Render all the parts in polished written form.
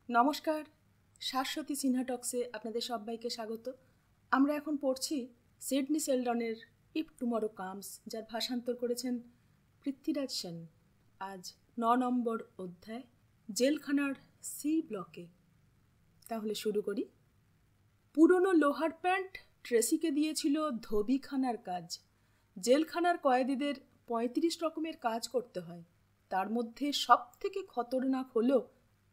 নমস্কার, শাশ্বতী সিনহা টক্সে আপনাদের সবাইকে স্বাগত। আমরা এখন পড়ছি সিডনি সেলডনের ইফ টুমরো কামস, যার ভাষান্তর করেছেন পৃথ্বীরাজ সেন। আজ 9 নম্বর অধ্যায়, জেলখানার সি ব্লকে। তাহলে শুরু করি। পুরনো লোহার প্যান্ট ট্রেসিকে দিয়েছিল ধোবিখানার কাজ। জেলখানার কয়েদিদের 35 রকমের কাজ করতে হয়। তার মধ্যে সব থেকে খতরনাক হলো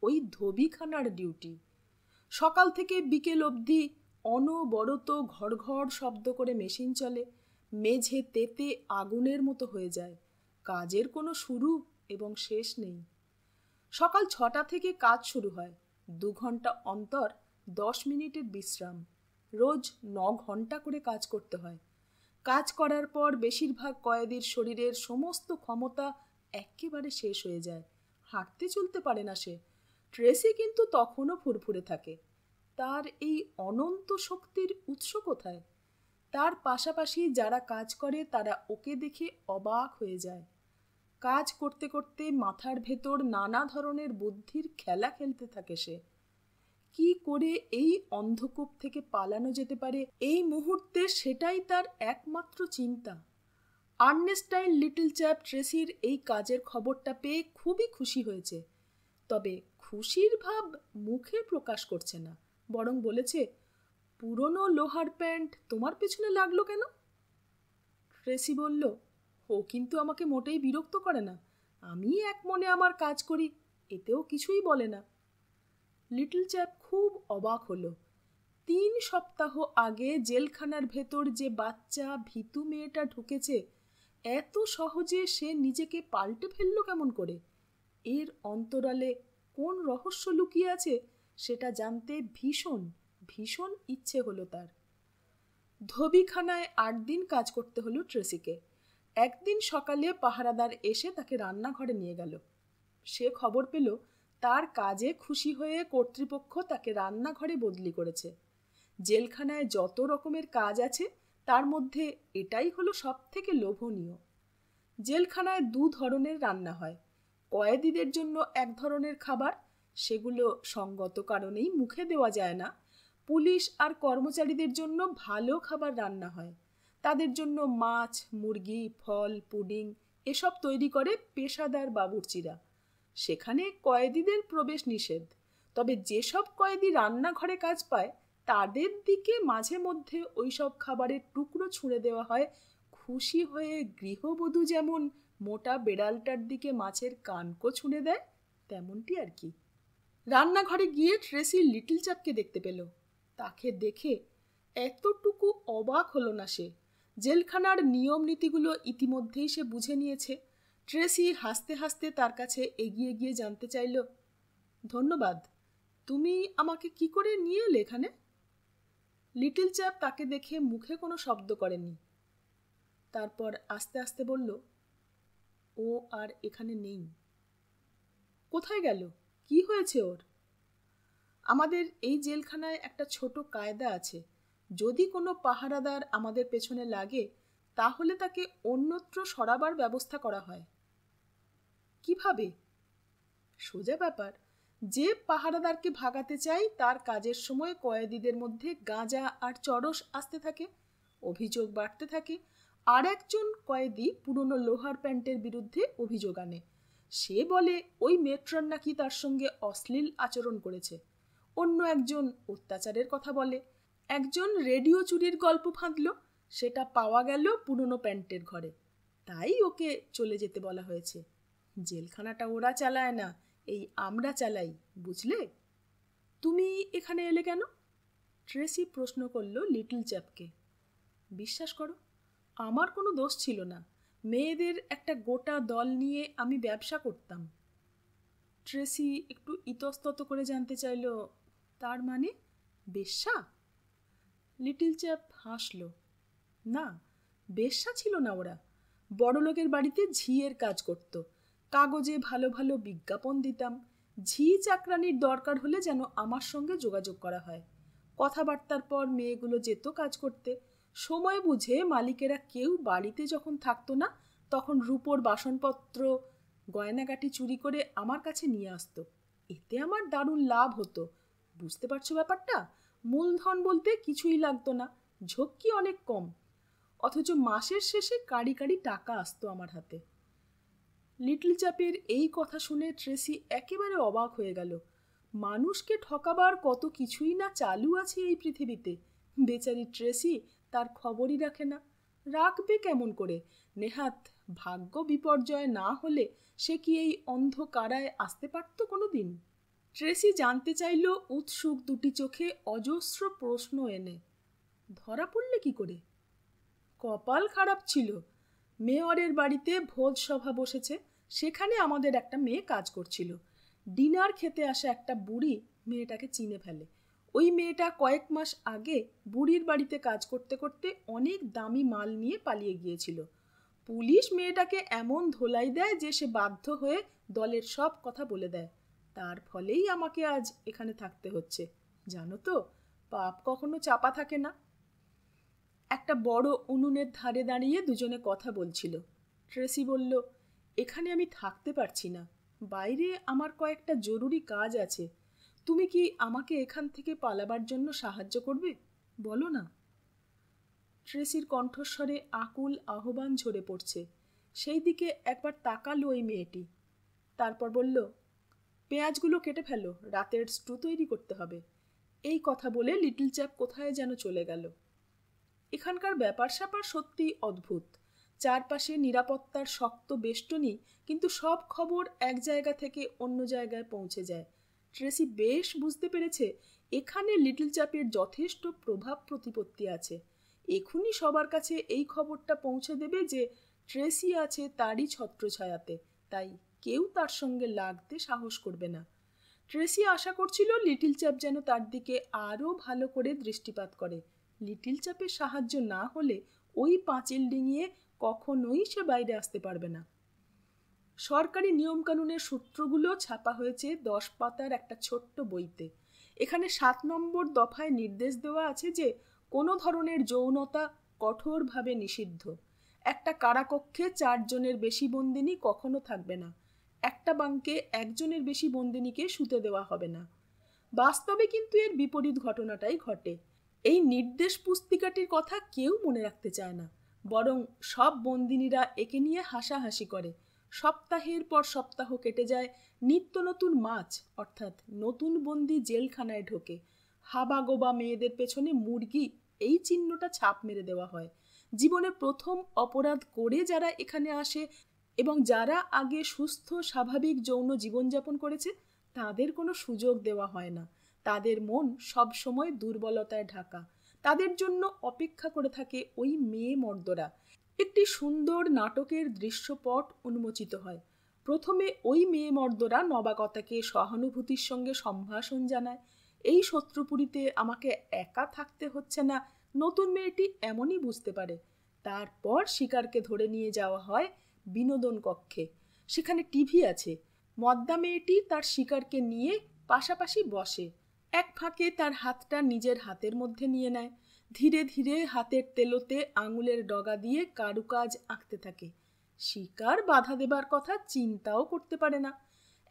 ওই ধোবিখানার ডিউটি। সকাল থেকে বিকেল অবধি অনবরত ঘড় ঘড় শব্দ করে মেশিন চলে। মেঝে তেতে আগুনের মতো হয়ে যায়। কাজের কোনো শুরু এবং শেষ নেই। সকাল 6টা থেকে কাজ শুরু হয়। 2 ঘন্টা অন্তর 10 মিনিটের বিশ্রাম। রোজ 9 ঘন্টা করে কাজ করতে হয়। কাজ করার পর বেশিরভাগ কয়েদির শরীরের সমস্ত ক্ষমতা একেবারে শেষ হয়ে যায়। হাঁটতে চলতে পারে না সে। ট্রেসি কিন্তু তখনও ফুরফুরে থাকে। তার এই অনন্ত শক্তির উৎস কোথায়? তার পাশাপাশি যারা কাজ করে তারা ওকে দেখে অবাক হয়ে যায়। কাজ করতে করতে মাথার ভেতর নানা ধরনের বুদ্ধির খেলা খেলতে থাকে সে। কি করে এই অন্ধকূপ থেকে পালানো যেতে পারে এই মুহূর্তে, সেটাই তার একমাত্র চিন্তা। আর্নেস্টাইন লিটল চ্যাপ ট্রেসির এই কাজের খবরটা পেয়ে খুবই খুশি হয়েছে। তবে খুশির ভাব মুখে প্রকাশ করছে না, বরং বলেছে, পুরনো লোহার প্যান্ট তোমার পেছনে লাগলো কেন? ট্রেসি বলল, ও কিন্তু আমাকে মোটেই বিরক্ত করে না। আমি এক মনে আমার কাজ করি, এতেও কিছুই বলে না। লিটল চ্যাপ খুব অবাক হলো। 3 সপ্তাহ আগে জেলখানার ভেতর যে বাচ্চা ভীতু মেয়েটা ঢুকেছে, এত সহজে সে নিজেকে পাল্টে ফেলল কেমন করে? এর অন্তরালে কোন রহস্য লুকিয়ে আছে সেটা জানতে ভীষণ ভীষণ ইচ্ছে হলো তার। ধোবিখানায় 8 দিন কাজ করতে হলো ট্রেসিকে। একদিন সকালে পাহারাদার এসে তাকে রান্নাঘরে নিয়ে গেল। সে খবর পেল তার কাজে খুশি হয়ে কর্তৃপক্ষ তাকে রান্নাঘরে বদলি করেছে। জেলখানায় যত রকমের কাজ আছে তার মধ্যে এটাই হলো সব থেকে লোভনীয়। জেলখানায় 2 ধরনের রান্না হয়। কয়েদিদের জন্য এক ধরনের খাবার, সেগুলো সঙ্গত কারণেই মুখে দেওয়া যায় না। পুলিশ আর কর্মচারীদের জন্য ভালো খাবার রান্না হয়। তাদের জন্য মাছ, মুরগি, ফল, পুডিং এসব তৈরি করে পেশাদার বাবুর্চিরা। সেখানে কয়েদিদের প্রবেশ নিষেধ। তবে যেসব কয়েদি রান্নাঘরে কাজ পায় তাদের দিকে মাঝে মধ্যে ওইসব খাবারের টুকরো ছুঁড়ে দেওয়া হয়, খুশি হয়ে গৃহবধূ যেমন মোটা বেড়ালটার দিকে মাছের কানকো ছুঁড়ে দেয়, তেমনটি আর কি। রান্নাঘরে গিয়ে ট্রেসি লিটল চ্যাপকে দেখতে পেল। তাকে দেখে এতটুকু অবাক হলো না সে। জেলখানার নিয়ম নীতিগুলো ইতিমধ্যেই সে বুঝে নিয়েছে। ট্রেসি হাসতে হাসতে তার কাছে এগিয়ে গিয়ে জানতে চাইল, ধন্যবাদ, তুমি আমাকে কি করে নিয়ে এলে এখানে? লিটল চ্যাপ তাকে দেখে মুখে কোনো শব্দ করেনি। তারপর আস্তে আস্তে বলল, ও আর এখানে নেই। কোথায় গেল? কি হয়েছে ওর? আমাদের এই জেলখানায় একটা ছোট কায়দা আছে। যদি কোনো পাহারাদার আমাদের পেছনে লাগে তাহলে তাকে অন্যত্র সরাবার ব্যবস্থা করা হয়। কিভাবে? সোজা ব্যাপার। যে পাহারাদারকে ভাগাতে চাই তার কাজের সময় কয়েদিদের মধ্যে গাঁজা আর চরস আসতে থাকে, অভিযোগ বাড়তে থাকে। আর একজন কয়েদি পুরনো লোহার প্যান্টের বিরুদ্ধে অভিযোগ আনে। সে বলে ওই মেট্রন নাকি তার সঙ্গে অশ্লীল আচরণ করেছে। অন্য একজন অত্যাচারের কথা বলে। একজন রেডিও চুরির গল্প ফাঁদল, সেটা পাওয়া গেল পুরনো প্যান্টের ঘরে। তাই ওকে চলে যেতে বলা হয়েছে। জেলখানাটা ওরা চালায় না, এই আমরা চালাই, বুঝলে? তুমি এখানে এলে কেন? ট্রেসি প্রশ্ন করল লিটল চ্যাপকে। বিশ্বাস করো, আমার কোনো দোষ ছিল না। মেয়েদের একটা গোটা দল নিয়ে আমি ব্যবসা করতাম। ট্রেসি একটু ইতস্তত করে জানতে চাইল, তার মানে বেশ্যা? লিটল চ্যাপ হাসল। না, বেশ্যা ছিল না ওরা। বড়লোকের বাড়িতে ঝিয়ের কাজ করত। কাগজে ভালো ভালো বিজ্ঞাপন দিতাম। ঝি চাকরানির দরকার হলে যেন আমার সঙ্গে যোগাযোগ করা হয়। কথাবার্তার পর মেয়েগুলো যেত কাজ করতে। সময় বুঝে মালিকেরা কেউ বাড়িতে যখন থাকতো না তখন রূপোর বাসনপত্র, গয়নাগাটি চুরি করে আমার কাছে নিয়ে আসতো। এতে আমার দারুণ লাভ হতো। বুঝতে পারছো ব্যাপারটা? মূলধন বলতে কিছুই লাগতো না, ঝক্কি অনেক কম, অথচ মাসের শেষে কাড়ি কাড়ি টাকা আসতো আমার হাতে। লিটল চ্যাপের এই কথা শুনে ট্রেসি একেবারে অবাক হয়ে গেল। মানুষকে ঠকাবার কত কিছুই না চালু আছে এই পৃথিবীতে। বেচারি ট্রেসি তার খবরই রাখে না। রাখবে কেমন করে? নেহাত ভাগ্য বিপর্যয় না হলে সে কি এই অন্ধকারায় আসতে পারত কোনো দিন? ট্রেসি জানতে চাইল উৎসুক দুটি চোখে অজস্র প্রশ্ন এনে। ধরা পড়লে কি করে? কপাল খারাপ ছিল। মেয়রের বাড়িতে ভোজ সভা বসেছে, সেখানে আমাদের একটা মেয়ে কাজ করছিল। ডিনার খেতে আসা একটা বুড়ি মেয়েটাকে চিনে ফেলে। ওই মেয়েটা কয়েক মাস আগে বুড়ির বাড়িতে কাজ করতে করতে অনেক দামি মাল নিয়ে পালিয়ে গিয়েছিল। পুলিশ মেয়েটাকে এমন ধোলাই দেয় যে সে বাধ্য হয়ে দলের সব কথা বলে দেয়। তার ফলেই আমাকে আজ এখানে থাকতে হচ্ছে। জানো তো, পাপ কখনো চাপা থাকে না। একটা বড় উনুনের ধারে দাঁড়িয়ে দুজনে কথা বলছিল। ট্রেসি বলল, এখানে আমি থাকতে পারছি না, বাইরে আমার কয়েকটা জরুরি কাজ আছে। তুমি কি আমাকে এখান থেকে পালাবার জন্য সাহায্য করবে? বলো না। ট্রেসির কণ্ঠস্বরে আকুল আহ্বান ঝরে পড়ছে। সেই দিকে একবার তাকালো ওই মেয়েটি, তারপর বলল, পেঁয়াজগুলো কেটে ফেলো, রাতের স্টু তৈরি করতে হবে। এই কথা বলে লিটল চ্যাপ কোথায় যেন চলে গেল। এখানকার ব্যাপার স্যাপার সত্যি অদ্ভুত। চারপাশে নিরাপত্তার শক্ত বেষ্টনী, কিন্তু সব খবর এক জায়গা থেকে অন্য জায়গায় পৌঁছে যায়। ট্রেসি বেশ বুঝতে পেরেছে এখানে লিটল চ্যাপের যথেষ্ট প্রভাব প্রতিপত্তি আছে। এখুনি সবার কাছে এই খবরটা পৌঁছে দেবে যে ট্রেসি আছে তারই ছত্রছায়াতে, তাই কেউ তার সঙ্গে লাগতে সাহস করবে না। ট্রেসি আশা করছিল লিটল চ্যাপ যেন তার দিকে আরও ভালো করে দৃষ্টিপাত করে। লিটল চ্যাপের সাহায্য না হলে ওই পাঁচিল ডিঙিয়ে কখনোই সে বাইরে আসতে পারবে না। সরকারি নিয়মকানুনের সূত্রগুলো ছাপা হয়েছে 10 পাতার একটা ছোট্ট বইতে। এখানে 7 নম্বর দফায় নির্দেশ দেওয়া আছে যে কোনো ধরনের যৌনতা কঠোরভাবে নিষিদ্ধ। একটা কারাকক্ষে 4 জনের বেশি বন্দিনী কখনো থাকবে না। একটা বাঙ্কে 1 জনের বেশি বন্দিনীকে শুতে দেওয়া হবে না। বাস্তবে কিন্তু এর বিপরীত ঘটনাটাই ঘটে। এই নির্দেশ পুস্তিকাটির কথা কেউ মনে রাখতে চায় না, বরং সব বন্দিনীরা একে নিয়ে হাসাহাসি করে। সপ্তাহের পর সপ্তাহ কেটে যায়, নিত্য নতুন মাছ অর্থাৎ নতুন বন্দি জেলখানায় ঢোকে। হাবাগোবা মেয়েদের পেছনে মুরগি এই চিহ্নটা ছাপ মেরে দেওয়া হয়। জীবনে প্রথম অপরাধ করে যারা এখানে আসে এবং যারা আগে সুস্থ স্বাভাবিক যৌন জীবনযাপন করেছে তাদের কোনো সুযোগ দেওয়া হয় না। তাদের মন সবসময় দুর্বলতায় ঢাকা। তাদের জন্য অপেক্ষা করে থাকে ওই মেয়ে মর্দরা। একটি সুন্দর নাটকের দৃশ্যপট উন্মোচিত হয়। প্রথমে ওই মেয়ে মর্দরা নবাগতাকে সহানুভূতির সঙ্গে সম্ভাষণ জানায়। এই শত্রুপুরীতে আমাকে একা থাকতে হচ্ছে না, নতুন মেয়েটি এমনই বুঝতে পারে। তারপর শিকারকে ধরে নিয়ে যাওয়া হয় বিনোদন কক্ষে। সেখানে টিভি আছে। মদ্দা মেয়েটি তার শিকারকে নিয়ে পাশাপাশি বসে। এক ফাঁকে তার হাতটা নিজের হাতের মধ্যে নিয়ে নেয়। ধীরে ধীরে হাতের তেলোতে আঙুলের ডগা দিয়ে কারুকাজ আঁকতে থাকে। শিকার বাধা দেবার কথা চিন্তাও করতে পারে না।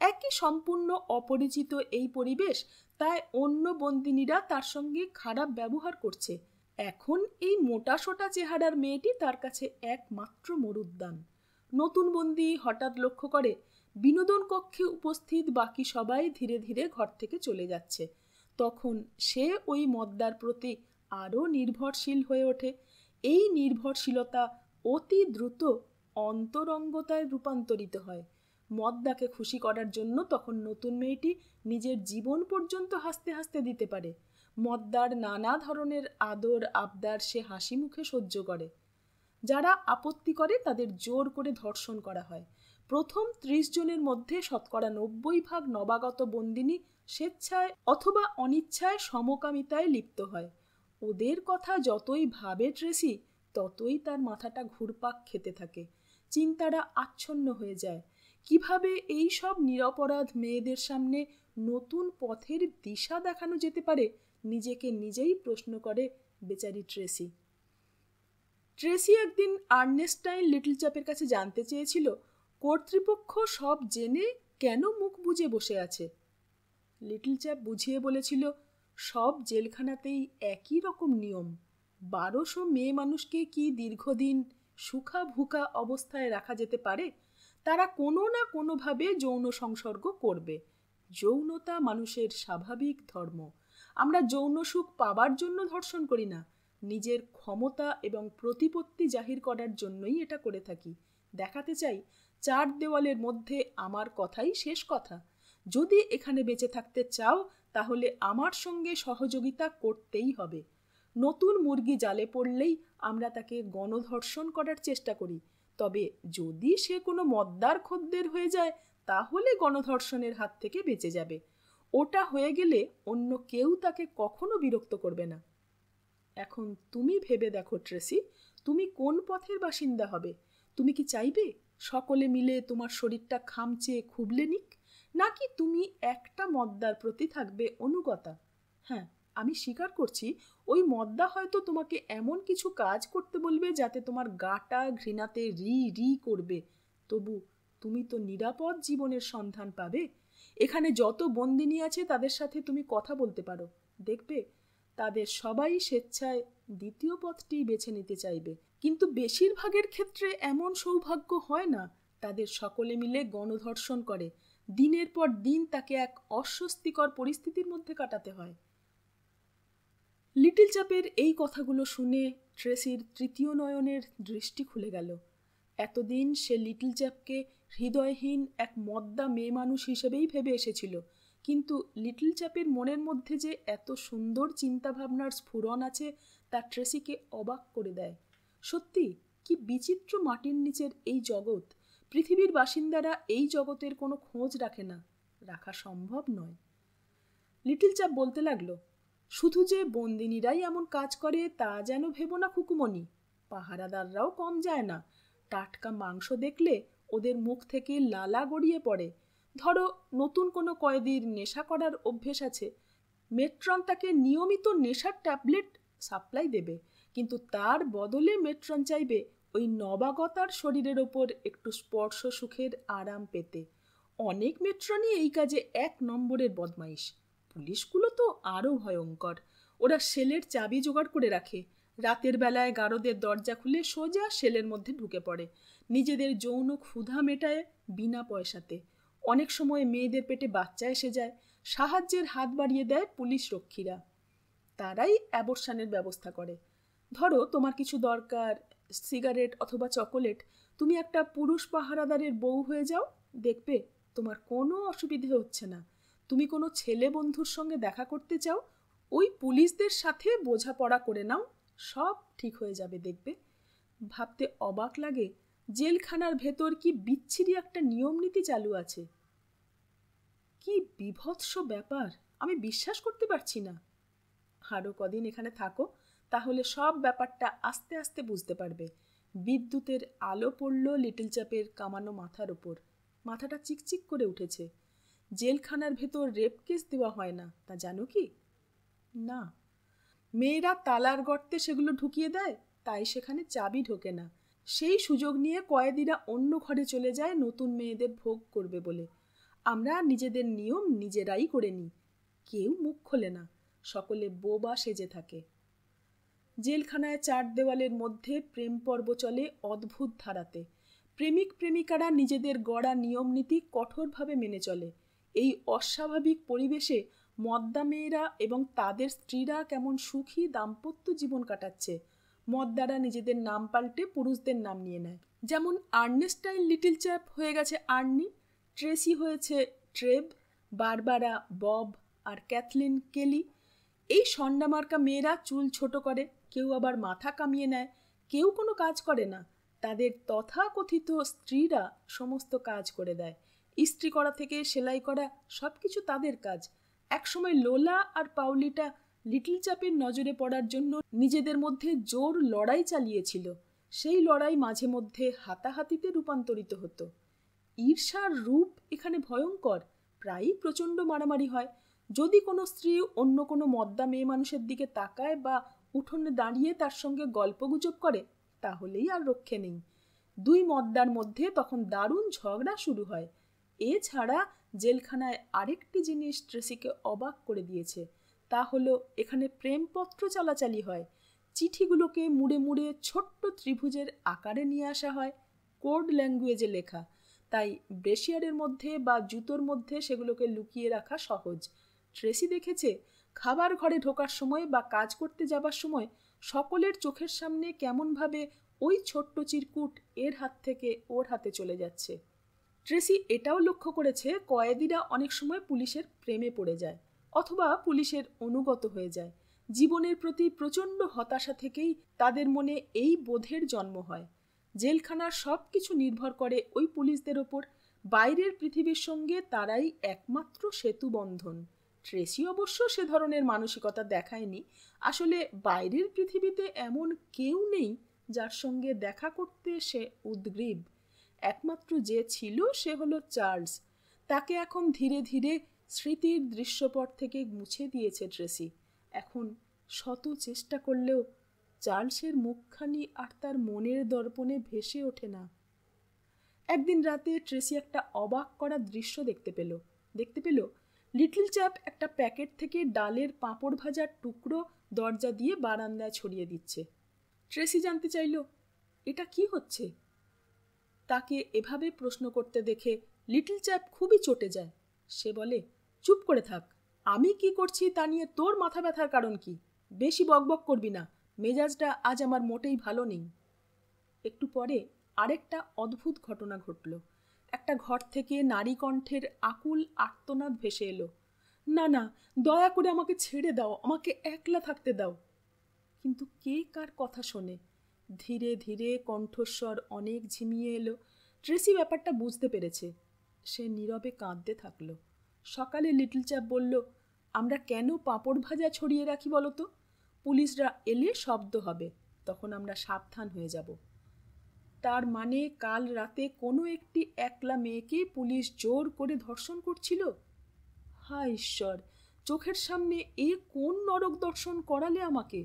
একই সম্পূর্ণ অপরিচিত এই পরিবেশ, তাই অন্য বন্দিনীরা তার সঙ্গে খারাপ ব্যবহার করছে। এখন এই মোটাসোটা চেহারার মেয়েটি তার কাছে একমাত্র মরুদ্যান। নতুন বন্দি হঠাৎ লক্ষ্য করে বিনোদন কক্ষে উপস্থিত বাকি সবাই ধীরে ধীরে ঘর থেকে চলে যাচ্ছে। তখন সে ওই মদ্দার প্রতি আরও নির্ভরশীল হয়ে ওঠে। এই নির্ভরশীলতা অতি দ্রুত অন্তরঙ্গতায় রূপান্তরিত হয়। মদ্দাকে খুশি করার জন্য তখন নতুন মেয়েটি নিজের জীবন পর্যন্ত হাসতে হাসতে দিতে পারে। মদ্দার নানা ধরনের আদর আবদার সে হাসি মুখে সহ্য করে। যারা আপত্তি করে তাদের জোর করে ধর্ষণ করা হয়। প্রথম 30 জনের মধ্যে শতকরা 90% নবাগত বন্দিনী স্বেচ্ছায় অথবা অনিচ্ছায় সমকামিতায় লিপ্ত হয়। ওদের কথা যতই ভাবে ট্রেসি, ততই তার মাথাটা ঘুরপাক খেতে থাকে। চিন্তাটা আচ্ছন্ন হয়ে যায়। কিভাবে এই সব নিরপরাধ মেয়েদের সামনে নতুন পথের দিশা দেখানো যেতে পারে, নিজেকে নিজেই প্রশ্ন করে বেচারি ট্রেসি। ট্রেসি একদিন আর্নেস্টাইন লিটল চ্যাপের কাছে জানতে চেয়েছিল কর্তৃপক্ষ সব জেনে কেন মুখ বুজে বসে আছে। লিটল চ্যাপ বুঝিয়ে বলেছিল, সব জেলখানাতেই একই রকম নিয়ম। 1200 মেয়ে মানুষকে কি দীর্ঘদিন সুখা ভুকা অবস্থায় রাখা যেতে পারে? তারা কোনো না কোনোভাবে যৌন সংসর্গ করবে। যৌনতা মানুষের স্বাভাবিক ধর্ম। আমরা যৌন সুখ পাবার জন্য ধর্ষণ করি না, নিজের ক্ষমতা এবং প্রতিপত্তি জাহির করার জন্যই এটা করে থাকি। দেখাতে চাই 4 দেওয়ালের মধ্যে আমার কথাই শেষ কথা। যদি এখানে বেঁচে থাকতে চাও তাহলে আমার সঙ্গে সহযোগিতা করতেই হবে। নতুন মুরগি জালে পড়লেই আমরা তাকে গণধর্ষণ করার চেষ্টা করি, তবে যদি সে কোনো মদ্দার খদ্দের হয়ে যায় তাহলে গণধর্ষণের হাত থেকে বেঁচে যাবে। ওটা হয়ে গেলে অন্য কেউ তাকে কখনো বিরক্ত করবে না। এখন তুমি ভেবে দেখো ট্রেসি, তুমি কোন পথের বাসিন্দা হবে? তুমি কি চাইবে সকলে মিলে তোমার শরীরটা খামচে খুবলে নিক, নাকি তুমি একটা মদ্দার প্রতি থাকবে অনুগতা? হ্যাঁ, আমি স্বীকার করছি ওই মদ্দা হয়তো তোমাকে এমন কিছু কাজ করতে বলবে যাতে তোমার গাটা ঘৃণাতে রি রি করবে, তবু তুমি তো নিরাপদ জীবনের সন্ধান পাবে। এখানে যত বন্দিনী আছে তাদের সাথে তুমি কথা বলতে পারো, দেখবে তাদের সবাই স্বেচ্ছায় দ্বিতীয় পথটি বেছে নিতে চাইবে। কিন্তু বেশিরভাগের ক্ষেত্রে এমন সৌভাগ্য হয় না। তাদের সকলে মিলে গণধর্ষণ করে, দিনের পর দিন তাকে এক অস্বস্তিকর পরিস্থিতির মধ্যে কাটাতে হয়। লিটল চ্যাপের এই কথাগুলো শুনে ট্রেসির তৃতীয় নয়নের দৃষ্টি খুলে গেল। এতদিন সে লিটল চ্যাপকে হৃদয়হীন এক মদ্দা মেয়ে মানুষ হিসেবেই ভেবে এসেছিল, কিন্তু লিটল চ্যাপের মনের মধ্যে যে এত সুন্দর চিন্তাভাবনার স্ফুরণ আছে তা ট্রেসিকে অবাক করে দেয়। সত্যি কি বিচিত্র মাটির নিচের এই জগৎ! পৃথিবীর বাসিন্দারা এই জগতের কোনো খোঁজ রাখে না, রাখা সম্ভব নয়। লিটল চ্যাপ বলতে লাগলো, শুধু যে বন্দিনীরাই এমন কাজ করে তা যেন ভেবো না খুকুমণি, পাহারাদাররাও কম যায় না। টাটকা মাংস দেখলে ওদের মুখ থেকে লালা গড়িয়ে পড়ে। ধরো নতুন কোনো কয়েদির নেশা করার অভ্যেস আছে, মেট্রন তাকে নিয়মিত নেশার ট্যাবলেট সাপ্লাই দেবে, কিন্তু তার বদলে মেট্রন চাইবে ওই নবাগতার শরীরের ওপর একটু স্পর্শ সুখের আরাম পেতে। অনেক মেট্রনই এই কাজে 1 নম্বরের বদমাইশ। পুলিশগুলো তো আরও ভয়ঙ্কর। ওরা সেলের চাবি জোগাড় করে রাখে, রাতের বেলায় গারদের দরজা খুলে সোজা সেলের মধ্যে ঢুকে পড়ে, নিজেদের যৌন ক্ষুধা মেটায় বিনা পয়সাতে। অনেক সময় মেয়েদের পেটে বাচ্চা এসে যায়, সাহায্যের হাত বাড়িয়ে দেয় পুলিশ রক্ষীরা, তারাই অ্যাবর্শনের ব্যবস্থা করে। ধরো তোমার কিছু দরকার, সিগারেট অথবা চকোলেট, তুমি একটা পুরুষ পাহারাদারের বউ হয়ে যাও, দেখবে তোমার কোনো অসুবিধে হচ্ছে না। তুমি কোনো ছেলে বন্ধুর সঙ্গে দেখা করতে চাও, ওই পুলিশদের সাথে বোঝাপড়া করে নাও, সব ঠিক হয়ে যাবে দেখবে। ভাবতে অবাক লাগে জেলখানার ভেতর কি বিচ্ছিরি একটা নিয়ম নীতি চালু আছে। কি বিভৎস ব্যাপার, আমি বিশ্বাস করতে পারছি না। আরও কদিন এখানে থাকো, তাহলে সব ব্যাপারটা আস্তে আস্তে বুঝতে পারবে। বিদ্যুতের আলো পড়ল লিটল চ্যাপের কামানো মাথার ওপর, মাথাটা চিকচিক করে উঠেছে। জেলখানার ভেতর রেপ কেস দেওয়া হয় না, তা জানো কি? না। মেয়েরা তালার গর্তে সেগুলো ঢুকিয়ে দেয়, তাই সেখানে চাবি ঢোকে না। সেই সুযোগ নিয়ে কয়েদিরা অন্য ঘরে চলে যায় নতুন মেয়েদের ভোগ করবে বলে। আমরা নিজেদের নিয়ম নিজেরাই করে নিই, কেউ মুখ খোলে না, সকলে বোবা সেজে থাকে। জেলখানায় 4 দেওয়ালের মধ্যে প্রেম পর্ব চলে অদ্ভুত ধারাতে। প্রেমিক প্রেমিকারা নিজেদের গড়া নিয়ম নীতি কঠোরভাবে মেনে চলে। এই অস্বাভাবিক পরিবেশে মদ্দা মেয়েরা এবং তাদের স্ত্রীরা কেমন সুখী দাম্পত্য জীবন কাটাচ্ছে। মদ্দারা নিজেদের নাম পাল্টে পুরুষদের নাম নিয়ে নেয়, যেমন আর্নেস্টাইন লিটল চ্যাপ হয়ে গেছে আর্নি, ট্রেসি হয়েছে ট্রেব, বারবারা বব, আর ক্যাথলিন কেলি। এই সন্ডামার্কা মেয়েরা চুল ছোট করে, কেউ আবার মাথা কামিয়ে নেয়, কেউ কোনো কাজ করে না। তাদের তথাকথিত স্ত্রীরা সমস্ত কাজ করে দেয়, ইস্ত্রি করা থেকে সেলাই করা সব কিছু তাদের কাজ। একসময় লোলা আর পাউলিটা লিটল চ্যাপের নজরে পড়ার জন্য নিজেদের মধ্যে জোর লড়াই চালিয়েছিল। সেই লড়াই মাঝে মধ্যে হাতাহাতিতে রূপান্তরিত হতো। ঈর্ষার রূপ এখানে ভয়ঙ্কর, প্রায়ই প্রচণ্ড মারামারি হয়। যদি কোনো স্ত্রী অন্য কোনো মদ্দা মেয়ে মানুষের দিকে তাকায় বা উঠোনে দাঁড়িয়ে তার সঙ্গে গল্পগুজব করে, তাহলেই আর রক্ষে নেই। 2 মদ্দার মধ্যে তখন দারুণ ঝগড়া শুরু হয়। এছাড়া জেলখানায় আরেকটি জিনিস ট্রেসিকে অবাক করে দিয়েছে, তা হলো এখানে প্রেমপত্র চালাচালি হয়। চিঠিগুলোকে মুড়ে মুড়ে ছোট্ট ত্রিভুজের আকারে নিয়ে আসা হয়, কোড ল্যাঙ্গুয়েজে লেখা, তাই ব্রেশিয়ারের মধ্যে বা জুতোর মধ্যে সেগুলোকে লুকিয়ে রাখা সহজ। ট্রেসি দেখেছে খাবার ঘরে ঢোকার সময় বা কাজ করতে যাবার সময় সকলের চোখের সামনে কেমনভাবে ওই ছোট্ট চিরকুট এর হাত থেকে ওর হাতে চলে যাচ্ছে। ট্রেসি এটাও লক্ষ্য করেছে কয়েদিরা অনেক সময় পুলিশের প্রেমে পড়ে যায় অথবা পুলিশের অনুগত হয়ে যায়। জীবনের প্রতি প্রচণ্ড হতাশা থেকেই তাদের মনে এই বোধের জন্ম হয়। জেলখানার সব কিছু নির্ভর করে ওই পুলিশদের ওপর। বাইরের পৃথিবীর সঙ্গে তারাই একমাত্র সেতু বন্ধন। ট্রেসি অবশ্য সে ধরনের মানসিকতা দেখায়নি। আসলে বাইরের পৃথিবীতে এমন কেউ নেই যার সঙ্গে দেখা করতে সে উদ্গ্রীব। একমাত্র যে ছিল সে হলো চার্লস। তাকে এখন ধীরে ধীরে স্মৃতির দৃশ্যপট থেকে মুছে দিয়েছে ট্রেসি। এখন শত চেষ্টা করলেও চার্লসের মুখখানি আর তার মনের দর্পণে ভেসে ওঠে না। একদিন রাতে ট্রেসি একটা অবাক করা দৃশ্য দেখতে পেল লিটল চ্যাপ একটা প্যাকেট থেকে ডালের পাঁপড় ভাজার টুকরো দরজা দিয়ে বারান্দায় ছড়িয়ে দিচ্ছে। ট্রেসি জানতে চাইল এটা কি হচ্ছে। তাকে এভাবে প্রশ্ন করতে দেখে লিটল চ্যাপ খুবই চটে যায়। সে বলে, চুপ করে থাক, আমি কি করছি তা নিয়ে তোর মাথা ব্যথার কারণ কি? বেশি বকবক করবি না, মেজাজটা আজ আমার মোটেই ভালো নেই। একটু পরে আরেকটা অদ্ভুত ঘটনা ঘটল। একটা ঘর থেকে নারী কণ্ঠের আকুল আর্তনাদ ভেসে এলো, না না, দয়া করে আমাকে ছেড়ে দাও, আমাকে একলা থাকতে দাও। কিন্তু কে কার কথা শোনে? ধীরে ধীরে কণ্ঠস্বর অনেক ঝিমিয়ে এলো। ট্রেসি ব্যাপারটা বুঝতে পেরেছে। সে নীরবে কাঁদতে থাকলো। সকালে লিটল চ্যাপ বলল, আমরা কেন পাঁপড় ভাজা ছড়িয়ে রাখি বলো তো? পুলিশরা এলে শব্দ হবে, তখন আমরা সাবধান হয়ে যাব। তার মানে কাল রাতে কোনো একটি একলা মেয়েকে পুলিশ জোর করে ধর্ষণ করছিল? হায় ঈশ্বর, চোখের সামনে এ কোন নরক দর্শন করালে আমাকে!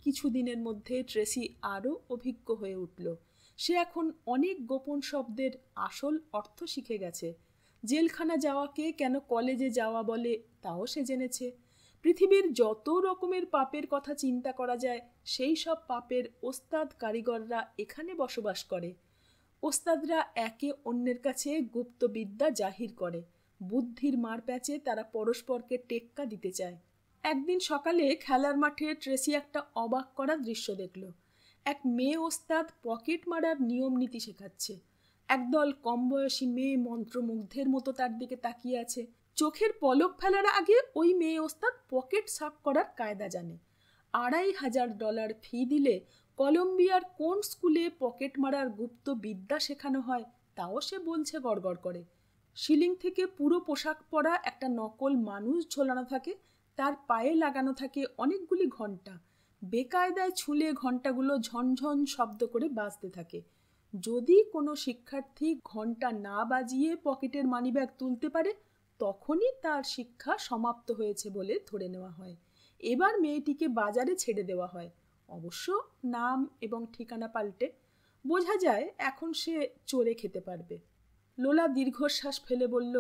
কিছুদিনের মধ্যে ট্রেসি আরও অভিজ্ঞ হয়ে উঠল। সে এখন অনেক গোপন শব্দের আসল অর্থ শিখে গেছে। জেলখানা যাওয়াকে কেন কলেজে যাওয়া বলে তাও সে জেনেছে। পৃথিবীর যত রকমের পাপের কথা চিন্তা করা যায় সেই সব পাপের ওস্তাদ কারিগররা এখানে বসবাস করে। ওস্তাদরা একে অন্যের কাছে গুপ্তবিদ্যা জাহির করে। বুদ্ধির মারপ্যাচে তারা পরস্পরকে টেক্কা দিতে চায়। একদিন সকালে খেলার মাঠে ট্রেসি একটা অবাক করা দৃশ্য দেখল। এক মেয়ে ওস্তাদ পকেট মারার নিয়ম নীতি শেখাচ্ছে। একদল কম বয়সী মেয়ে মন্ত্রমুগ্ধের মতো তার দিকে তাকিয়ে আছে। চোখের পলক ফেলার আগে ওই মেয়ে ওস্তাদ পকেট সাফ করার কায়দা জানে। $2,500 ফি দিলে কলম্বিয়ার কোন স্কুলে পকেট মারার গুপ্ত বিদ্যা শেখানো হয় তাও সে বলছে গড়গড় করে। সিলিং থেকে পুরো পোশাক পরা একটা নকল মানুষ ঝোলানো থাকে, তার পায়ে লাগানো থাকে অনেকগুলি ঘণ্টা। বেকায়দায় ছুলে ঘণ্টাগুলো ঝনঝন শব্দ করে বাজতে থাকে। যদি কোনো শিক্ষার্থী ঘণ্টা না বাজিয়ে পকেটের মানিব্যাগ তুলতে পারে তখনই তার শিক্ষা সমাপ্ত হয়েছে বলে ধরে নেওয়া হয়। এবার মেয়েটিকে বাজারে ছেড়ে দেওয়া হয়, অবশ্য নাম এবং ঠিকানা পাল্টে। বোঝা যায় এখন সে চড়ে খেতে পারবে। লোলা দীর্ঘশ্বাস ফেলে বলল,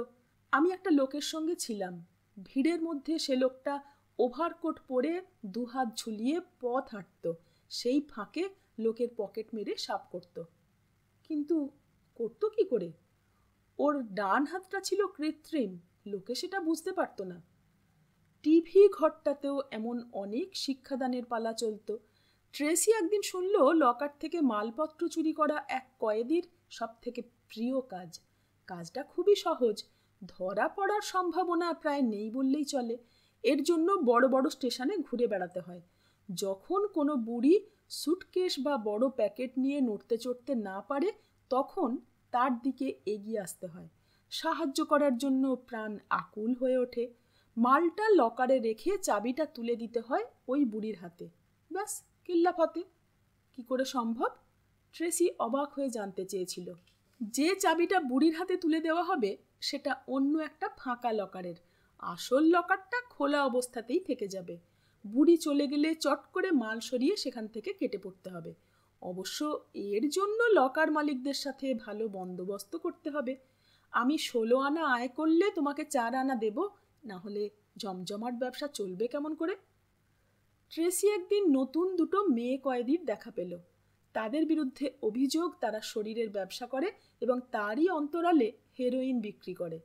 আমি একটা লোকের সঙ্গে ছিলাম। ভিড়ের মধ্যে সে লোকটা ওভারকোট পরে দুহাত ঝুলিয়ে পথ হাঁটত। সেই ফাঁকে লোকের পকেট মেরে সাফ করত। কিন্তু করতো কি করে? ওর ডান হাতটা ছিল কৃত্রিম, লোকে সেটা বুঝতে পারত না। টিভি ঘরটাতেও এমন অনেক শিক্ষাদানের পালা চলত। ট্রেসি একদিন শুনল লকার থেকে মালপত্র চুরি করা এক কয়েদির সব থেকে প্রিয় কাজ। কাজটা খুবই সহজ, ধরা পড়ার সম্ভাবনা প্রায় নেই বললেই চলে। এর জন্য বড় বড় স্টেশনে ঘুরে বেড়াতে হয়। যখন কোনো বুড়ি সুটকেস বা বড় প্যাকেট নিয়ে নড়তে চড়তে না পারে তখন তার দিকে এগিয়ে আসতে হয়। সাহায্য করার জন্য প্রাণ আকুল হয়ে ওঠে। মালটা লকারে রেখে চাবিটা তুলে দিতে হয় ওই বুড়ির হাতে। ব্যাস, কিল্লা ফতে। কি করে সম্ভব? ট্রেসি অবাক হয়ে জানতে চেয়েছিল। যে চাবিটা বুড়ির হাতে তুলে দেওয়া হবে সেটা অন্য একটা ফাঁকা লকারের, আসল লকারটা খোলা অবস্থাতেই থেকে যাবে। বুড়ি চলে গেলে চট করে মাল সরিয়ে সেখান থেকে কেটে পড়তে হবে। অবশ্য এর জন্য লকার মালিকদের সাথে ভালো বন্দোবস্ত করতে হবে। আমি 16 আনা আয় করলে তোমাকে 4 আনা দেব, না হলে জমজমাট ব্যবসা চলবে কেমন করে? ট্রেসি একদিন নতুন দুটো মেয়ে কয়েদির দেখা পেল। তাদের বিরুদ্ধে অভিযোগ তারা শরীরের ব্যবসা করে এবং তারই অন্তরালে হেরোইন বিক্রি করে।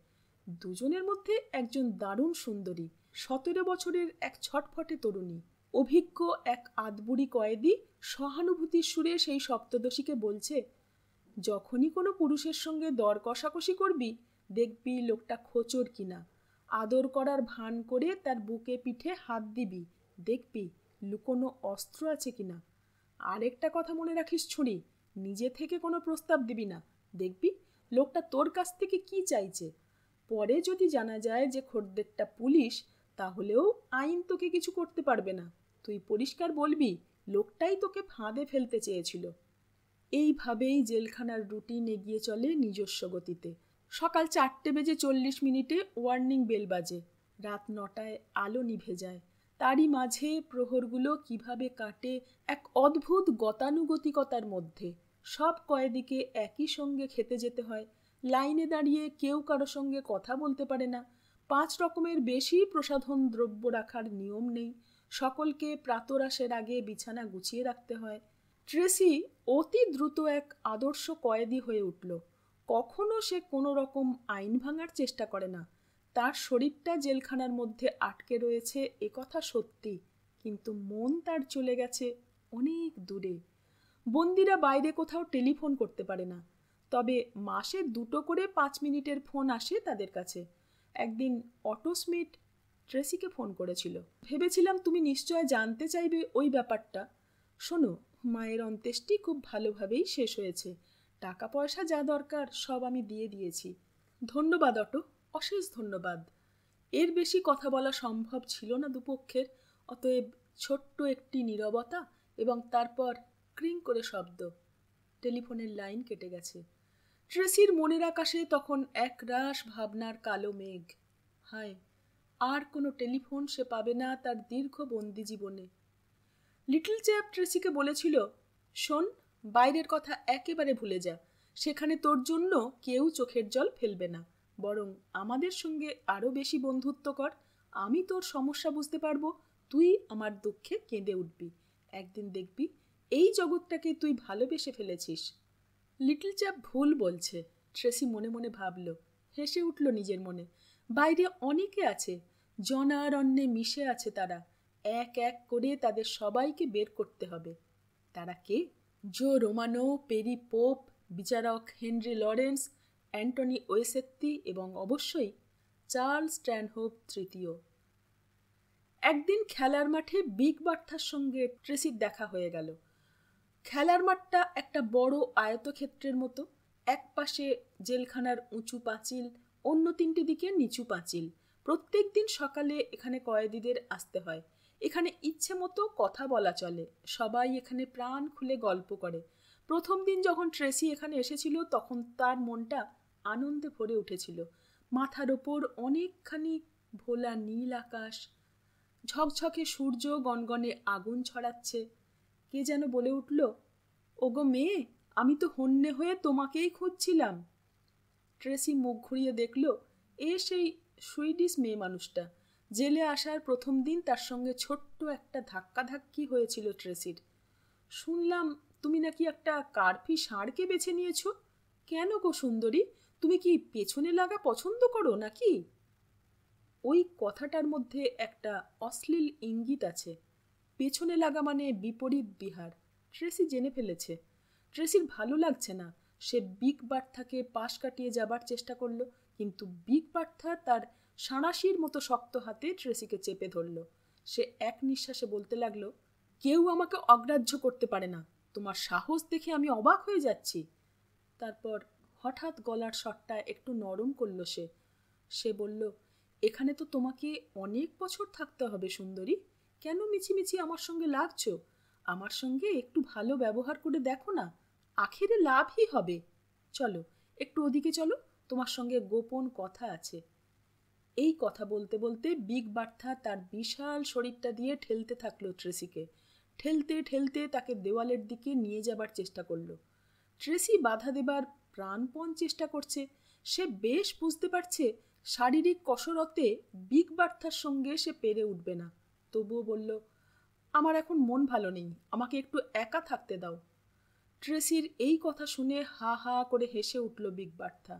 দুজনের মধ্যে একজন দারুণ সুন্দরী 17 বছরের এক ছটফটে তরুণী। অভিজ্ঞ এক আদবুড়ি কয়েদি সহানুভূতির সুরে সেই সপ্তদশীকে বলছে, যখনই কোনো পুরুষের সঙ্গে দর কষাকষি করবি, দেখবি লোকটা খোঁচর কিনা। আদর করার ভান করে তার বুকে পিঠে হাত দিবি, দেখবি লুকোনো অস্ত্র আছে কিনা। আরেকটা কথা মনে রাখিস ছুরি, নিজে থেকে কোনো প্রস্তাব দিবি না, দেখবি লোকটা তোর কাছ থেকে কি চাইছে। পরে যদি জানা যায় যে খদ্দেরটা পুলিশ, তাহলেও আইন তোকে কিছু করতে পারবে না। তুই পরিষ্কার বলবি লোকটাই তোকে ফাঁদে ফেলতে চেয়েছিল। এইভাবেই জেলখানার রুটিন এগিয়ে চলে নিজস্ব গতিতে। সকাল 4:40 ওয়ার্নিং বেল বাজে। রাত 9টায় আলো নিভে যায়। তারই মাঝে প্রহরগুলো কিভাবে কাটে এক অদ্ভুত গতানুগতিকতার মধ্যে। সব কয়েদিকে একই সঙ্গে খেতে যেতে হয়। লাইনে দাঁড়িয়ে কেউ কারো সঙ্গে কথা বলতে পারে না। 5 রকমের বেশি প্রসাধন দ্রব্য রাখার নিয়ম নেই। সকলকে প্রাতরাশের আগে বিছানা গুছিয়ে রাখতে হয়। ট্রেসি অতি দ্রুত এক আদর্শ কয়েদি হয়ে উঠল। কখনো সে কোনো রকম আইন ভাঙার চেষ্টা করে না। তার শরীরটা জেলখানার মধ্যে আটকে রয়েছে একথা সত্যি, কিন্তু মন তার চলে গেছে অনেক দূরে। বন্দিরা বাইরে কোথাও টেলিফোন করতে পারে না, তবে মাসে 2টো করে 5 মিনিটের ফোন আসে তাদের কাছে। একদিন অটো স্মিথ ট্রেসিকে ফোন করেছিল। ভেবেছিলাম তুমি নিশ্চয় জানতে চাইবে ওই ব্যাপারটা। শোনো, মায়ের অন্ত্যেষ্টি খুব ভালোভাবেই শেষ হয়েছে। টাকা পয়সা যা দরকার সব আমি দিয়ে দিয়েছি। ধন্যবাদ অটো, অশেষ ধন্যবাদ। এর বেশি কথা বলা সম্ভব ছিল না দুপক্ষের। অতএব ছোট্ট একটি নীরবতা এবং তারপর ক্রিং করে শব্দ। টেলিফোনের লাইন কেটে গেছে। ট্রেসির মনের আকাশে তখন একরাশ ভাবনার কালো মেঘ। হায়, আর কোনো টেলিফোন সে পাবে না তার দীর্ঘ বন্দি জীবনে। লিটল চ্যাপ ট্রেসিকে বলেছিল, শোন, বাইরের কথা একেবারে ভুলে যা। সেখানে তোর জন্য কেউ চোখের জল ফেলবে না, বরং আমাদের সঙ্গে আরও বেশি বন্ধুত্ব কর। আমি তোর সমস্যা বুঝতে পারবো, তুই আমার দুঃখে কেঁদে উঠবি। একদিন দেখবি এই জগৎটাকে তুই ভালোবেসে ফেলেছিস। লিটল চ্যাপ ভুল বলছে, ট্রেসি মনে মনে ভাবল। হেসে উঠল নিজের মনে। বাইরে অনেকে আছে, জনারণ্যে মিশে আছে তারা। এক এক করে তাদের সবাইকে বের করতে হবে। তারা কে? জো রোমানো, পেরি পোপ, বিচারক হেনরি লরেন্স, অ্যান্টনি ওয়েসেত্তি এবং অবশ্যই চার্লস স্ট্যানহোপ তৃতীয়। একদিন খেলার মাঠে বিগ বার্থার সঙ্গে ট্রেসির দেখা হয়ে গেল। খেলার মাঠটা একটা বড় আয়তক্ষেত্রের মতো। এক পাশে জেলখানার উঁচু পাঁচিল, অন্য 3টে দিকে নিচু পাঁচিল। প্রত্যেক দিন সকালে এখানে কয়েদিদের আসতে হয়। এখানে ইচ্ছে মতো কথা বলা চলে। সবাই এখানে প্রাণ খুলে গল্প করে। প্রথম দিন যখন ট্রেসি এখানে এসেছিল তখন তার মনটা আনন্দে ভরে উঠেছিল। মাথার ওপর অনেকখানি ভোলা নীল আকাশ, ঝকঝকে সূর্য গনগনে আগুন ছড়াচ্ছে। কে যেন বলে উঠল, ওগো মেয়ে, আমি তো হন্যে হয়ে তোমাকেই খুঁজছিলাম। ট্রেসি মুখ ঘুরিয়ে দেখল, এ সেই সুইডিশ মেয়ে মানুষটা। জেলে আসার প্রথম দিন তার সঙ্গে ছোট্ট একটা ধাক্কাধাক্কি হয়েছিল ট্রেসির। শুনলাম তুমি নাকি একটা কার্ফি ষাঁড়কে বেছে নিয়েছো। কেন গো সুন্দরী, তুমি কি পেছনে লাগা পছন্দ করো নাকি? ওই কথাটার মধ্যে একটা অশ্লীল ইঙ্গিত আছে। পেছনে লাগা মানে বিপরীত বিহার। ট্রেসি জেনে ফেলেছে। ট্রেসির ভালো লাগছে না। সে বিগ বার্থাকে পাশ কাটিয়ে যাবার চেষ্টা করল, কিন্তু বিগ বার্থা তার সাঁড়াশির মতো শক্ত হাতে ট্রেসিকে চেপে ধরল। সে এক নিঃশ্বাসে বলতে লাগলো, কেউ আমাকে অগ্রাহ্য করতে পারে না। তোমার সাহস দেখে আমি অবাক হয়ে যাচ্ছি। তারপর হঠাৎ গলার স্বরটা একটু নরম করল সে। সে বলল, এখানে তো তোমাকে অনেক বছর থাকতে হবে সুন্দরী। কেন মিছিমিছি আমার সঙ্গে লাগছো? আমার সঙ্গে একটু ভালো ব্যবহার করে দেখো না, আখেরে লাভই হবে। চলো, একটু ওদিকে চলো, তোমার সঙ্গে গোপন কথা আছে। এই কথা বলতে বলতে বিগ বার্থা তার বিশাল শরীরটা দিয়ে ঠেলতে থাকলো ট্রেসিকে। ঠেলতে ঠেলতে তাকে দেওয়ালের দিকে নিয়ে যাবার চেষ্টা করলো। ট্রেসি বাধা দেবার প্রাণপণ চেষ্টা করছে। সে বেশ বুঝতে পারছে শারীরিক কসরতে বিগ বার্থার সঙ্গে সে পেরে উঠবে না। তবুও বলল, আমার এখন মন ভালো নেই, আমাকে একটু একা থাকতে দাও। ট্রেসির এই কথা শুনে হা হা করে হেসে উঠল বিগ বার্থা।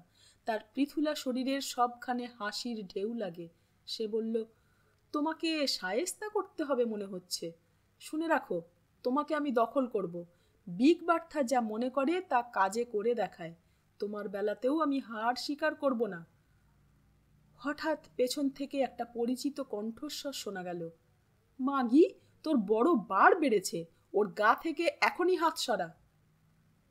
তার পৃথুলা শরীরের সবখানে হাসির ঢেউ লাগে। সে বলল, তোমাকে শায়েস্তা করতে হবে মনে হচ্ছে। শুনে রাখো, তোমাকে আমি দখল করব। বিগ বার্থা যা মনে করে তা কাজে করে দেখায়। তোমার বেলাতেও আমি হার স্বীকার করব না। হঠাৎ পেছন থেকে একটা পরিচিত কণ্ঠস্বর শোনা গেল, মাগি, তোর বড় বার বেড়েছে, ওর গা থেকে এখনই হাত সরা।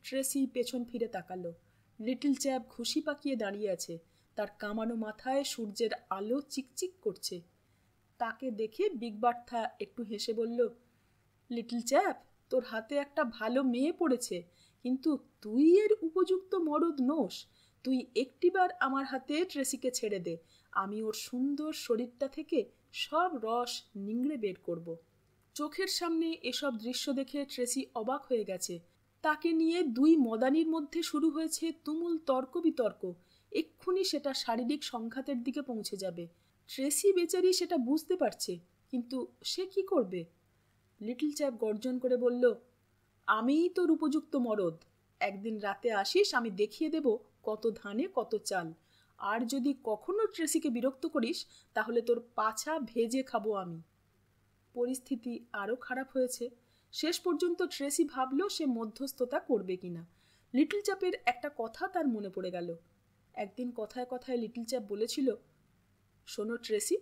ট্রেসি পেছন ফিরে তাকালো। লিটল চ্যাপ ঘুষি পাকিয়ে দাঁড়িয়ে আছে। তার কামানো মাথায় সূর্যের আলো চিকচিক করছে। তাকে দেখে বিগ বার্থা একটু হেসে বলল, লিটল চ্যাপ, তোর হাতে একটা ভালো মেয়ে পড়েছে, কিন্তু তুই এর উপযুক্ত মরদ নোস। তুই একটিবার আমার হাতে ট্রেসিকে ছেড়ে দে, আমি ওর সুন্দর শরীরটা থেকে সব রস নিংড়ে বের করব। চোখের সামনে এসব দৃশ্য দেখে ট্রেসি অবাক হয়ে গেছে। তাকে নিয়ে দুই মদানির মধ্যে শুরু হয়েছে তুমুল তর্ক বিতর্ক। এক্ষুনি সেটা শারীরিক সংঘাতের দিকে পৌঁছে যাবে। ট্রেসি বেচারি সেটা বুঝতে পারছে, কিন্তু সে কি করবে? লিটল চ্যাপ গর্জন করে বলল, আমিই তোর উপযুক্ত মরদ। একদিন রাতে আসিস, আমি দেখিয়ে দেব কত ধানে কত চাল। আর যদি কখনো ট্রেসিকে বিরক্ত করিস, তাহলে তোর পাছা ভেজে খাবো আমি। পরিস্থিতি আরও খারাপ হয়েছে। শেষ পর্যন্ত ট্রেসি ভাবল সে মধ্যস্থতা করবে কিনা। লিটল চ্যাপের একটা কথা তার মনে পড়ে গেল। একদিন কথায় কথায় লিটল চ্যাপ বলেছিল, শোনো ট্রেসি,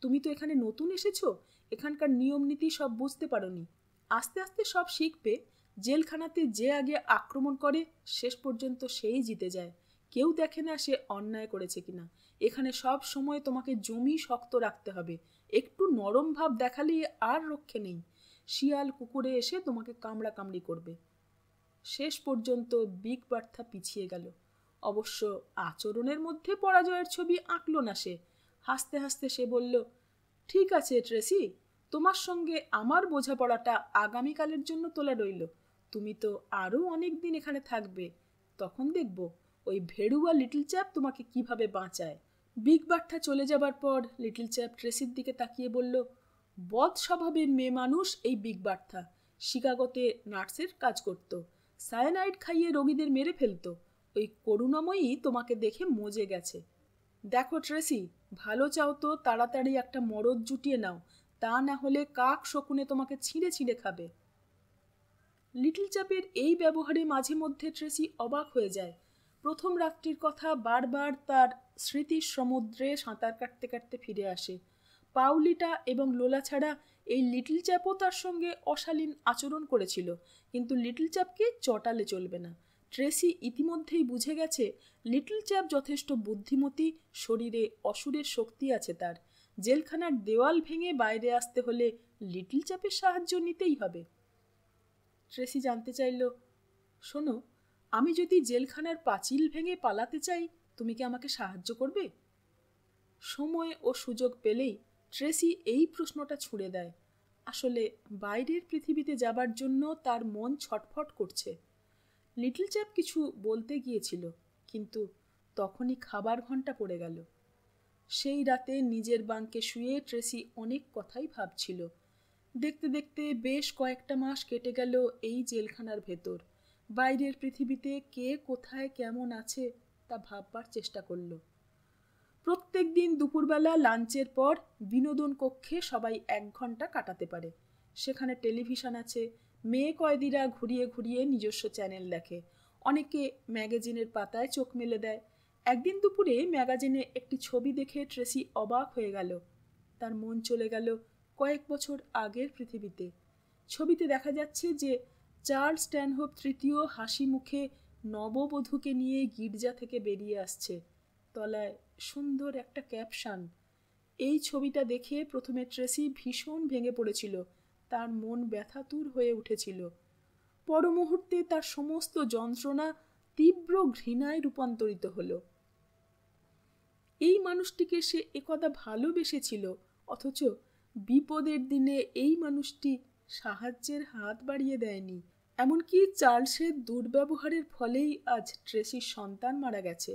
তুমি তো এখানে নতুন এসেছো, এখানকার নিয়ম নীতি সব বুঝতে পারোনি। আস্তে আস্তে সব শিখবে। জেলখানাতে যে আগে আক্রমণ করে শেষ পর্যন্ত সেই জিতে যায়। কেউ দেখে না সে অন্যায় করেছে কিনা। এখানে সব সময় তোমাকে জমি শক্ত রাখতে হবে। একটু নরম ভাব দেখালেই আর রক্ষে নেই। শিয়াল কুকুরে এসে তোমাকে কামড়া কামড়ি করবে। শেষ পর্যন্ত বিগ বার্থা পিছিয়ে গেল। অবশ্য আচরণের মধ্যে পরাজয়ের ছবি আঁকল না সে। হাসতে হাসতে সে বলল, ঠিক আছে ট্রেসি, তোমার সঙ্গে আমার বোঝাপড়াটা আগামীকালের জন্য তোলা রইল। তুমি তো আরও অনেক দিন এখানে থাকবে, তখন দেখব ওই ভেড়ুয়া লিটল চ্যাপ তোমাকে কিভাবে বাঁচায়। বিগ বার্থা চলে যাবার পর লিটল চ্যাপ ট্রেসির দিকে তাকিয়ে বলল, বদ স্বভাবের মেয়ে মানুষ এই বিগ বার্থা। শিকাগোতে নার্সের কাজ করত, সায়ানাইড খাইয়ে রোগীদের মেরে ফেলতো। ওই করুণাময়ী তোমাকে দেখে মজে গেছে। দেখো ট্রেসি, ভালো চাও তো তাড়াতাড়ি একটা মরদ জুটিয়ে নাও, তা না হলে কাক শকুনে তোমাকে ছিঁড়ে ছিঁড়ে খাবে। লিটল চ্যাপের এই ব্যবহারে মাঝে মধ্যে ট্রেসি অবাক হয়ে যায়। প্রথম রাত্রির কথা বারবার তার স্মৃতির সমুদ্রে সাঁতার কাটতে কাটতে ফিরে আসে। পাউলিটা এবং লোলা ছাড়া এই লিটল চ্যাপও তার সঙ্গে অশালীন আচরণ করেছিল, কিন্তু লিটল চ্যাপকে চটালে চলবে না। ট্রেসি ইতিমধ্যেই বুঝে গেছে লিটল চ্যাপ যথেষ্ট বুদ্ধিমতী, শরীরে অসুরের শক্তি আছে তার। জেলখানার দেওয়াল ভেঙে বাইরে আসতে হলে লিটল চ্যাপের সাহায্য নিতেই হবে। ট্রেসি জানতে চাইল, শোনো, আমি যদি জেলখানার পাঁচিল ভেঙে পালাতে চাই, তুমি কি আমাকে সাহায্য করবে? সময় ও সুযোগ পেলেই ট্রেসি এই প্রশ্নটা ছুঁড়ে দেয়। আসলে বাইরের পৃথিবীতে যাবার জন্য তার মন ছটফট করছে। লিটল চ্যাপ কিছু বলতে গিয়েছিল, কিন্তু তখনই খাবার ঘন্টা পড়ে গেল। সেই রাতে নিজের বাঙ্কে শুয়ে ট্রেসি অনেক কথাই ভাবছিল। দেখতে দেখতে বেশ কয়েকটা মাস কেটে গেল এই জেলখানার ভেতর। বাইরের পৃথিবীতে কে কোথায় কেমন আছে তা ভাববার চেষ্টা করল। প্রত্যেক দিন দুপুরবেলা লাঞ্চের পর বিনোদন কক্ষে সবাই 1 ঘন্টা কাটাতে পারে। সেখানে টেলিভিশন আছে। মেয়ে কয়েদিরা ঘুরিয়ে ঘুরিয়ে নিজস্ব চ্যানেল দেখে। অনেকে ম্যাগাজিনের পাতায় চোখ মেলে দেয়। একদিন দুপুরে ম্যাগাজিনে একটি ছবি দেখে ট্রেসি অবাক হয়ে গেল। তার মন চলে গেল কয়েক বছর আগের পৃথিবীতে। ছবিতে দেখা যাচ্ছে যে চার্লস স্ট্যানহোপ তৃতীয় হাসি মুখে নববধূকে নিয়ে গির্জা থেকে বেরিয়ে আসছে। তলায় সুন্দর একটা ক্যাপশন। এই ছবিটা দেখে প্রথমে ট্রেসি ভীষণ ভেঙে পড়েছিল। তার মন ব্যথাতুর হয়ে উঠেছিল। পর মুহূর্তে তার সমস্ত যন্ত্রণা তীব্র ঘৃণায় রূপান্তরিত হলো। এই মানুষটিকে সে একদা ভালোবেসেছিল, অথচ বিপদের দিনে এই মানুষটি সাহায্যের হাত বাড়িয়ে দেয়নি। এমনকি চার্লসের দুর্ব্যবহারের ফলেই আজ ট্রেসির সন্তান মারা গেছে।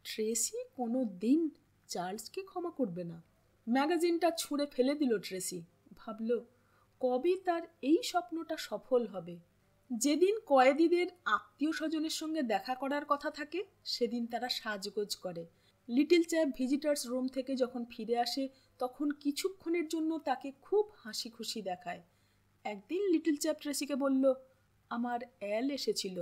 ট্রেসি কোনো দিন চার্লসকে ক্ষমা করবে না। ম্যাগাজিনটা ছুঁড়ে ফেলে দিল ট্রেসি। ভাবল, কবে তার এই স্বপ্নটা সফল হবে। যেদিন কয়েদিদের আত্মীয় স্বজনের সঙ্গে দেখা করার কথা থাকে সেদিন তারা সাজগোজ করে। লিটল চ্যাপ ভিজিটার্স রুম থেকে যখন ফিরে আসে তখন কিছুক্ষণের জন্য তাকে খুব হাসি খুশি দেখায়। একদিন লিটল চ্যাপ ট্রেসিকে বলল, আমার অ্যাল এসেছিল।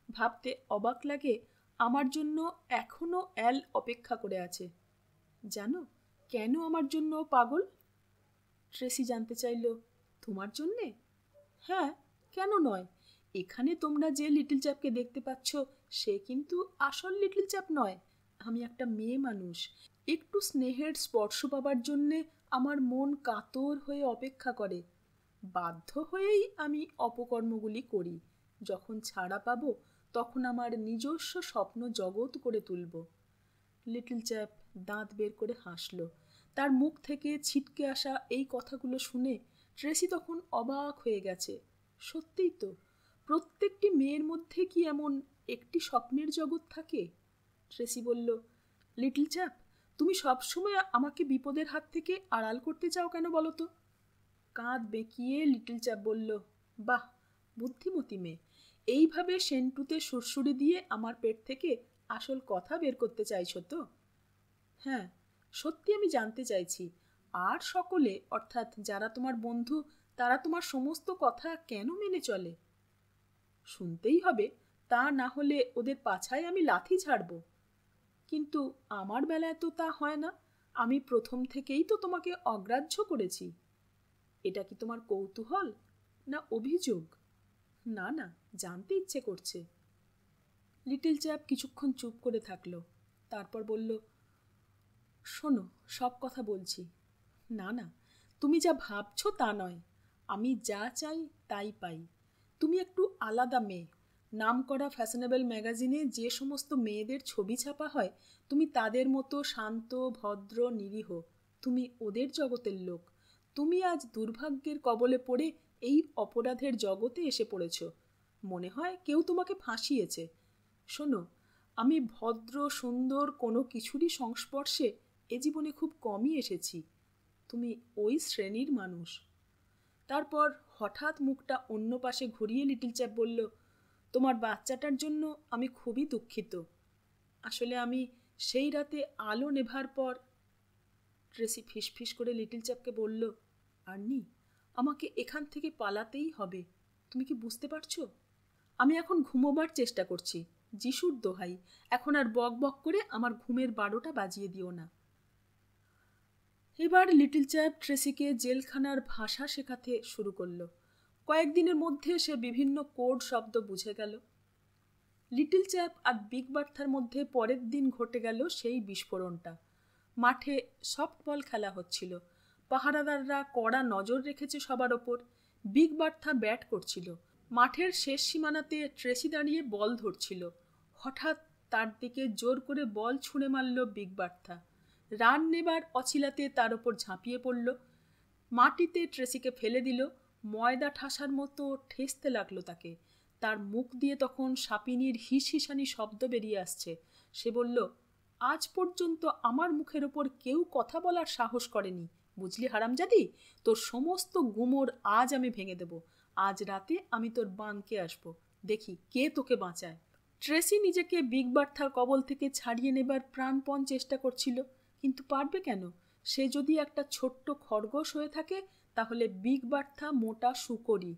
ভাবতে অবাক লাগে আমার জন্য এখনও অ্যাল অপেক্ষা করে আছে। জানো কেন আমার জন্য পাগল? ট্রেসি জানতে চাইল। তোমার জন্যে? হ্যাঁ, কেন নয়। এখানে তোমরা যে লিটল চ্যাপকে দেখতে পাচ্ছ সে কিন্তু আসল লিটল চ্যাপ নয়। আমি একটা মেয়ে মানুষ। একটু স্নেহের স্পর্শ পাবার জন্যে আমার মন কাতর হয়ে অপেক্ষা করে। বাধ্য হয়েই আমি অপকর্মগুলি করি। যখন ছাড়া পাবো তখন আমার নিজস্ব স্বপ্ন জগৎ করে তুলব। লিটল চ্যাপ দাঁত বের করে হাসল। তার মুখ থেকে ছিটকে আসা এই কথাগুলো শুনে ট্রেসি তখন অবাক হয়ে গেছে। সত্যিই তো, প্রত্যেকটি মেয়ের মধ্যে কি এমন একটি স্বপ্নের জগৎ থাকে? ট্রেসি বলল, লিটল চ্যাপ, তুমি সবসময় আমাকে বিপদের হাত থেকে আড়াল করতে চাও কেন বলো তো? কাঁধ বেঁকিয়ে লিটল চ্যাপ বলল, বাহ, বুদ্ধিমতী মেয়ে। এইভাবে সেন্টুতে সুরসুরি দিয়ে আমার পেট থেকে আসল কথা বের করতে চাইছো তো? হ্যাঁ, সত্যি আমি জানতে চাইছি। আর সকলে, অর্থাৎ যারা তোমার বন্ধু, তারা তোমার সমস্ত কথা কেন মেনে চলে? শুনতেই হবে, তা না হলে ওদের পাছায় আমি লাথি ঝাড়ব। কিন্তু আমার বেলায় তো তা হয় না। আমি প্রথম থেকেই তো তোমাকে অগ্রাহ্য করেছি। এটা কি তোমার কৌতূহল না অভিযোগ? না না, জানতে ইচ্ছে করছে। লিটল চ্যাপ কিছুক্ষণ চুপ করে থাকলো। তারপর বলল, শোনো, সব কথা বলছি। না না, তুমি যা ভাবছো তা নয়। আমি যা চাই তাই পাই। তুমি একটু আলাদা মেয়ে। নামকরা ফ্যাশনেবল ম্যাগাজিনে যে সমস্ত মেয়েদের ছবি ছাপা হয় তুমি তাদের মতো শান্ত, ভদ্র, নিরীহ। তুমি ওদের জগতের লোক। তুমি আজ দুর্ভাগ্যের কবলে পড়ে এই অপরাধের জগতে এসে পড়েছ। মনে হয় কেউ তোমাকে ফাঁসিয়েছে। শোনো, আমি ভদ্র, সুন্দর কোনো কিছুরই সংস্পর্শে এ জীবনে খুব কমই এসেছি। তুমি ওই শ্রেণীর মানুষ। তারপর হঠাৎ মুখটা অন্য পাশে ঘুরিয়ে লিটল চ্যাপ বলল, তোমার বাচ্চাটার জন্য আমি খুবই দুঃখিত। আসলে আমি সেই রাতে আলো নেভার পর। ট্রেসি ফিসফিস করে লিটল চ্যাপকে বলল, আর্নি, আমাকে এখান থেকে পালাতেই হবে। তুমি কি বুঝতে পারছো? আমি এখন ঘুমোবার চেষ্টা করছি। যিশুর দোহাই, এখন আর বক বক করে আমার ঘুমের 12টা বাজিয়ে দিও না। এবার লিটল চ্যাপ ট্রেসিকে জেলখানার ভাষা শেখাতে শুরু করলো। কয়েকদিনের মধ্যে সে বিভিন্ন কোড শব্দ বুঝে গেল। লিটল চ্যাপ আর বিগ বার্থার মধ্যে পরের দিন ঘটে গেল সেই বিস্ফোরণটা। মাঠে সফটবল খেলা হচ্ছিল। পাহারাদাররা কড়া নজর রেখেছে সবার ওপর। বিগ বার্থা ব্যাট করছিল। মাঠের শেষ সীমানাতে ট্রেসি দাঁড়িয়ে বল ধরছিল। হঠাৎ তার দিকে জোর করে বল ছুঁড়ে মারল বিগ বার্থা। রান নেবার অছিলাতে তার ওপর ঝাঁপিয়ে পড়ল। মাটিতে ট্রেসিকে ফেলে দিল। ময়দা ঠাসার মতো ঠেসতে লাগলো তাকে। তার মুখ দিয়ে তখন সাপিনীর হিসহিসানি শব্দ বেরিয়ে আসছে। সে বলল, আজ পর্যন্ত আমার মুখের ওপর কেউ কথা বলার সাহস করেনি। বুঝলি হারামজাদি, তোর সমস্ত গুমর আজ আমি ভেঙে দেব। আজ রাতে আমি তোর বাংকে আসব। দেখি কে তোকে বাঁচায়। ট্রেসি নিজেকে বিগ বার্থার কবল থেকে ছাড়িয়ে নেবার প্রাণপণ চেষ্টা করছিল, কিন্তু পারবে কেন? সে যদি একটা ছোট্ট খরগোশ হয়ে থাকে তাহলে বিগ বার্থা মোটা শুকরি।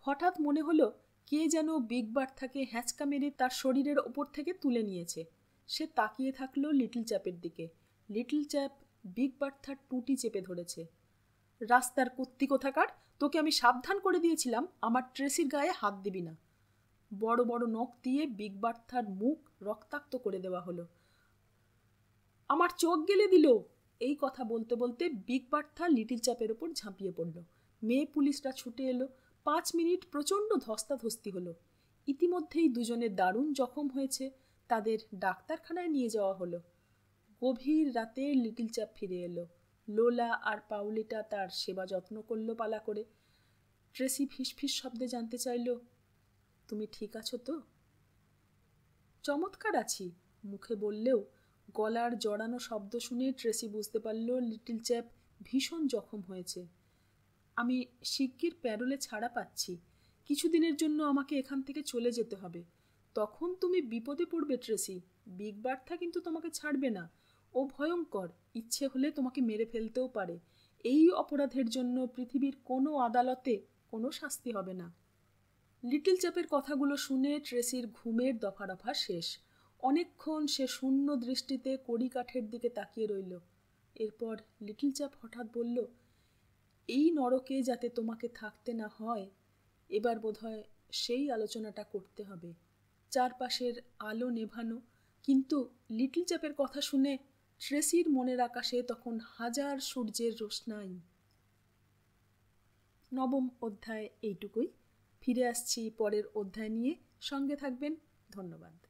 হঠাৎ মনে হলো কে যেন বিগ বার্থাকে হ্যাঁচকা মেরে তার শরীরের ওপর থেকে তুলে নিয়েছে। সে তাকিয়ে থাকলো লিটল চ্যাপের দিকে। লিটল চ্যাপ বিগ বার্থার টুটি চেপে ধরেছে। রাস্তার কুত্তি কোথাকার, তোকে আমি সাবধান করে দিয়েছিলাম আমার ট্রেসির গায়ে হাত দিবি না। বড় বড় নখ দিয়ে বিগ বার্থার মুখ রক্তাক্ত করে দেওয়া হলো। আমার চোখ গেলে দিল। এই কথা বলতে বলতে বিগ বার্থা লিটল চ্যাপের ওপর ঝাঁপিয়ে পড়ল। মেয়ে পুলিশরা ছুটে এলো। 5 মিনিট প্রচণ্ড ধস্তাধস্তি হলো। ইতিমধ্যেই দুজনের দারুণ জখম হয়েছে। তাদের ডাক্তারখানায় নিয়ে যাওয়া হলো। গভীর রাতে লিটল চ্যাপ ফিরে এলো। লোলা আর পাউলিটা তার সেবা যত্ন করলো পালা করে। ট্রেসি ফিসফিস শব্দে জানতে চাইল, তুমি ঠিক আছো তো? চমৎকার আছি, মুখে বললেও গলার জড়ানো শব্দ শুনে ট্রেসি বুঝতে পারল লিটল চ্যাপ ভীষণ জখম হয়েছে। আমি শিগগির প্যারোলে ছাড়া পাচ্ছি। কিছুদিনের জন্য আমাকে এখান থেকে চলে যেতে হবে। তখন তুমি বিপদে পড়বে ট্রেসি। বিগ বার্থা কিন্তু তোমাকে ছাড়বে না। ও ভয়ঙ্কর, ইচ্ছে হলে তোমাকে মেরে ফেলতেও পারে। এই অপরাধের জন্য পৃথিবীর কোনো আদালতে কোনো শাস্তি হবে না। লিটল চ্যাপের কথাগুলো শুনে ট্রেসির ঘুমের দফা রফা শেষ। অনেকক্ষণ সে শূন্য দৃষ্টিতে কড়িকাঠের দিকে তাকিয়ে রইল। এরপর লিটল চ্যাপ হঠাৎ বলল, এই নরকে যাতে তোমাকে থাকতে না হয়, এবার বোধহয় সেই আলোচনাটা করতে হবে। চারপাশের আলো নেভানো, কিন্তু লিটল চ্যাপের কথা শুনে ট্রেসির মনের আকাশে তখন হাজার সূর্যের রোশনাই। নবম অধ্যায় এইটুকুই। ফিরে আসছি পরের অধ্যায় নিয়ে। সঙ্গে থাকবেন। ধন্যবাদ।